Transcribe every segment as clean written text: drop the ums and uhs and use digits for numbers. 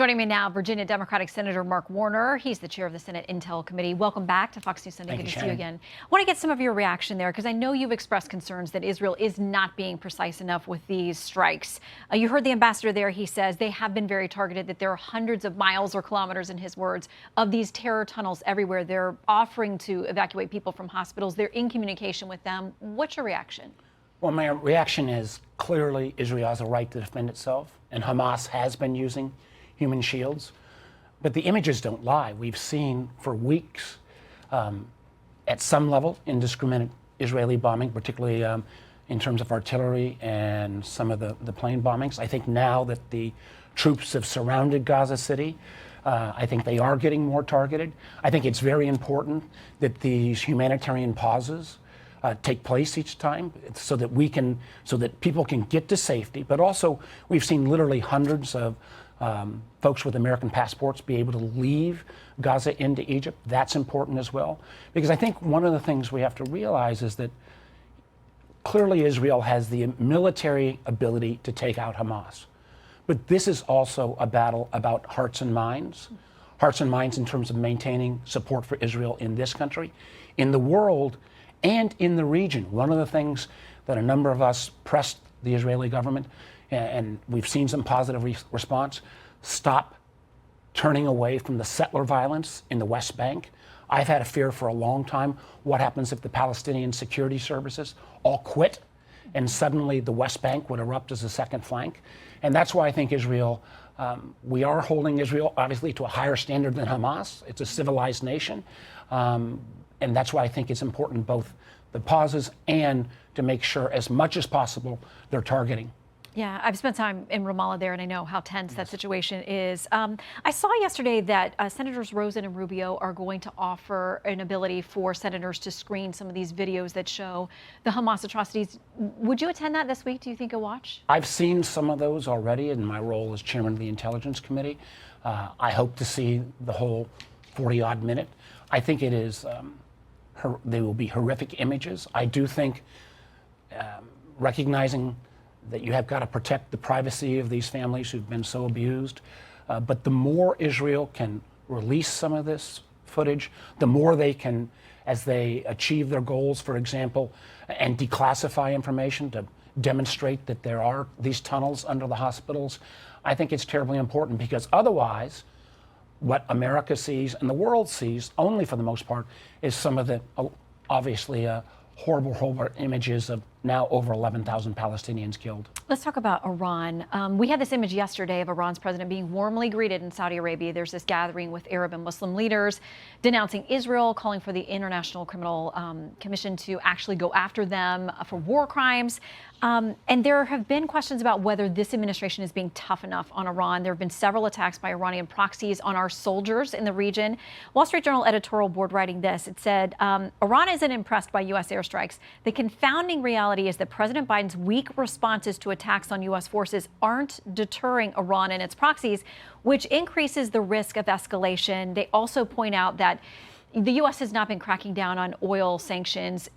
Joining me now, Virginia Democratic Senator Mark Warner. He's the chair of the Senate Intel Committee. Welcome back to Fox News Sunday. Good to see you again. I want to get some of your reaction there because I know you've expressed concerns that Israel is not being precise enough with these strikes. You heard the ambassador there. He says they have been very targeted, that there are hundreds of miles or kilometers, in his words, of these terror tunnels everywhere. They're offering to evacuate people from hospitals. They're in communication with them. What's your reaction? Well, my reaction is clearly Israel has a right to defend itself, and Hamas has been using human shields. But the images don't lie. We've seen for weeks, at some level, indiscriminate Israeli bombing, particularly in terms of artillery and some of the plane bombings. I think now that the troops have surrounded Gaza City, I think they are getting more targeted. I think it's very important that these humanitarian pauses take place each time so that people can get to safety. But also, we've seen literally hundreds of folks with American passports be able to leave Gaza into Egypt. That's important as well. Because I think one of the things we have to realize is that clearly Israel has the military ability to take out Hamas. But this is also a battle about hearts and minds in terms of maintaining support for Israel in this country, in the world, and in the region. One of the things that a number of us pressed the Israeli government, and we've seen some positive response, stop turning away from the settler violence in the West Bank. I've had a fear for a long time. What happens if the Palestinian security services all quit and suddenly the West Bank would erupt as a second flank? And that's why I think Israel, we are holding Israel obviously to a higher standard than Hamas. It's a civilized nation. And that's why I think it's important, both the pauses and to make sure as much as possible they're targeting. Yeah, I've spent time in Ramallah there, and I know how tense that situation is. I saw yesterday that Senators Rosen and Rubio are going to offer an ability for senators to screen some of these videos that show the Hamas atrocities. Would you attend that this week? Do you think you'll watch? I've seen some of those already in my role as chairman of the Intelligence Committee. I hope to see the whole 40-odd minute. I think it is, they will be horrific images. I do think recognizing that you have got to protect the privacy of these families who've been so abused. But the more Israel can release some of this footage, the more they can, as they achieve their goals, for example, and declassify information to demonstrate that there are these tunnels under the hospitals, I think it's terribly important, because otherwise, what America sees and the world sees, only for the most part, is some of the obviously horrible images of now over 11,000 Palestinians killed. Let's talk about Iran. We had this image yesterday of Iran's president being warmly greeted in Saudi Arabia. There's this gathering with Arab and Muslim leaders denouncing Israel, calling for the International Criminal Commission to actually go after them for war crimes. And there have been questions about whether this administration is being tough enough on Iran. There have been several attacks by Iranian proxies on our soldiers in the region. Wall Street Journal editorial board writing this, it said, Iran isn't impressed by U.S. airstrikes. The confounding reality is that President Biden's weak responses to attacks on U.S. forces aren't deterring Iran and its proxies, which increases the risk of escalation. They also point out that the U.S. has not been cracking down on oil sanctions,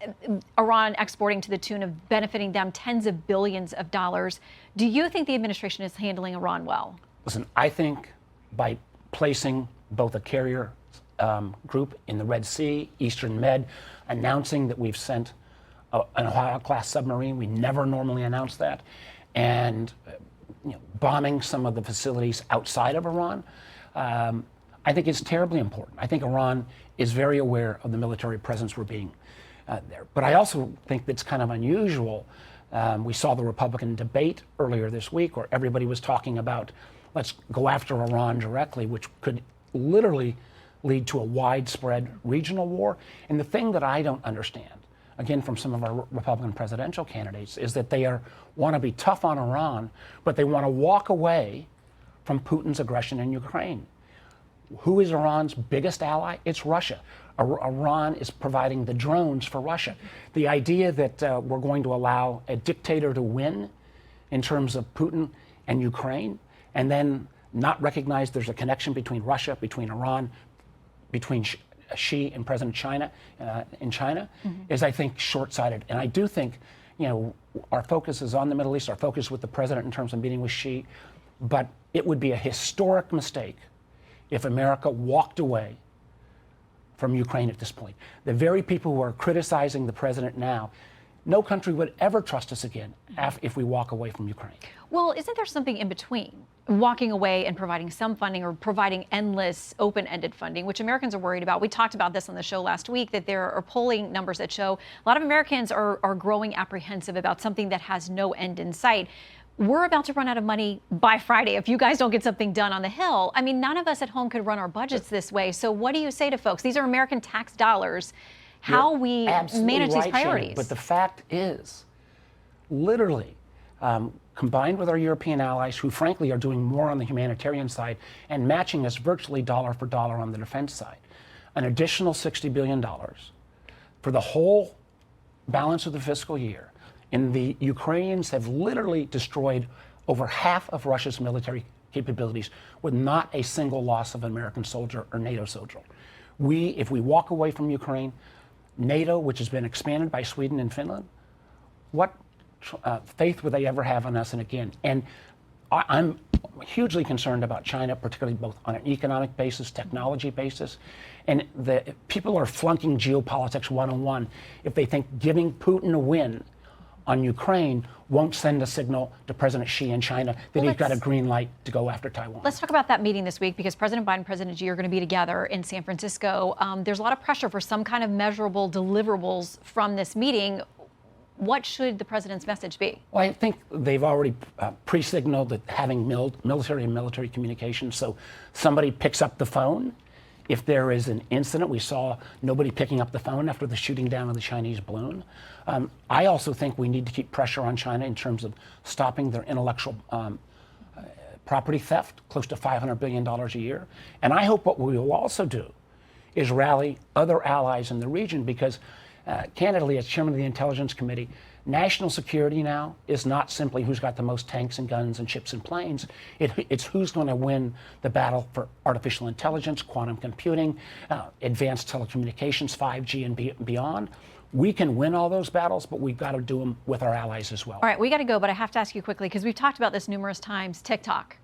Iran exporting to the tune of benefiting them tens of billions of dollars. Do you think the administration is handling Iran well? Listen, I think by placing both a carrier group in the Red Sea, Eastern Med, announcing that we've sent an Ohio-class submarine, we never normally announce that, and bombing some of the facilities outside of Iran, I think it's terribly important. I think Iran is very aware of the military presence we're being there. But I also think that's kind of unusual. We saw the Republican debate earlier this week where everybody was talking about, let's go after Iran directly, which could literally lead to a widespread regional war. And the thing that I don't understand, again, from some of our Republican presidential candidates, is that they want to be tough on Iran, but they want to walk away from Putin's aggression in Ukraine. Who is Iran's biggest ally? It's Russia. Iran is providing the drones for Russia. The idea that we're going to allow a dictator to win in terms of Putin and Ukraine, and then not recognize there's a connection between Russia, between Iran, between Xi and President China in China, is, I think, short-sighted. And I do think, our focus is on the Middle East, our focus with the president in terms of meeting with Xi, but it would be a historic mistake if America walked away from Ukraine at this point. The very people who are criticizing the president now, no country would ever trust us again if we walk away from Ukraine. Well, isn't there something in between walking away and providing some funding, or providing endless open-ended funding, which Americans are worried about? We talked about this on the show last week, that there are polling numbers that show a lot of Americans are growing apprehensive about something that has no end in sight. We're about to run out of money by Friday if you guys don't get something done on the Hill. I mean, none of us at home could run our budgets this way. So what do you say to folks? These are American tax dollars. How we manage these priorities. Shannon, but the fact is, literally, combined with our European allies, who frankly are doing more on the humanitarian side and matching us virtually dollar for dollar on the defense side, an additional $60 billion for the whole balance of the fiscal year. And the Ukrainians have literally destroyed over half of Russia's military capabilities with not a single loss of an American soldier or NATO soldier. If we walk away from Ukraine, NATO, which has been expanded by Sweden and Finland, what faith would they ever have in us? And again, and I'm hugely concerned about China, particularly both on an economic basis, technology basis, and the people are flunking geopolitics 101 if they think giving Putin a win on Ukraine won't send a signal to President Xi in China that he's got a green light to go after Taiwan. Let's talk about that meeting this week, because President Biden and President Xi are going to be together in San Francisco. There's a lot of pressure for some kind of measurable deliverables from this meeting. What should the president's message be? Well, I think they've already pre-signaled that having military and military communication, so somebody picks up the phone. If there is an incident, we saw nobody picking up the phone after the shooting down of the Chinese balloon. I also think we need to keep pressure on China in terms of stopping their intellectual property theft, close to $500 billion a year. And I hope what we will also do is rally other allies in the region, because candidly, as chairman of the Intelligence Committee, national security now is not simply who's got the most tanks and guns and ships and planes. It's who's going to win the battle for artificial intelligence, quantum computing, advanced telecommunications, 5G and beyond. We can win all those battles, but we've got to do them with our allies as well. All right, we got to go, but I have to ask you quickly, because we've talked about this numerous times, TikTok.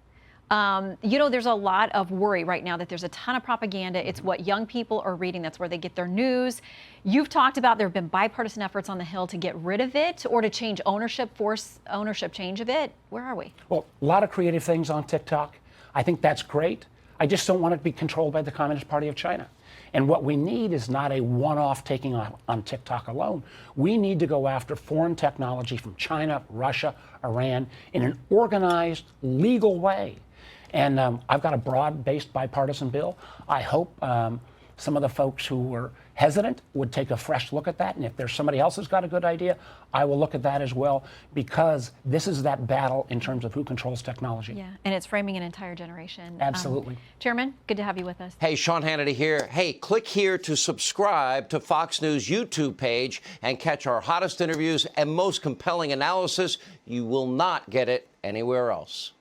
There's a lot of worry right now that there's a ton of propaganda. It's what young people are reading. That's where they get their news. You've talked about there have been bipartisan efforts on the Hill to get rid of it, or to change ownership, force ownership change of it. Where are we? Well, a lot of creative things on TikTok. I think that's great. I just don't want it to be controlled by the Communist Party of China. And what we need is not a one-off taking on TikTok alone. We need to go after foreign technology from China, Russia, Iran in an organized, legal way. And I've got a broad-based bipartisan bill. I hope some of the folks who were hesitant would take a fresh look at that. And if there's somebody else who's got a good idea, I will look at that as well, because this is that battle in terms of who controls technology. Yeah, and it's framing an entire generation. Absolutely. Chairman, good to have you with us. Hey, Sean Hannity here. Hey, click here to subscribe to Fox News YouTube page and catch our hottest interviews and most compelling analysis. You will not get it anywhere else.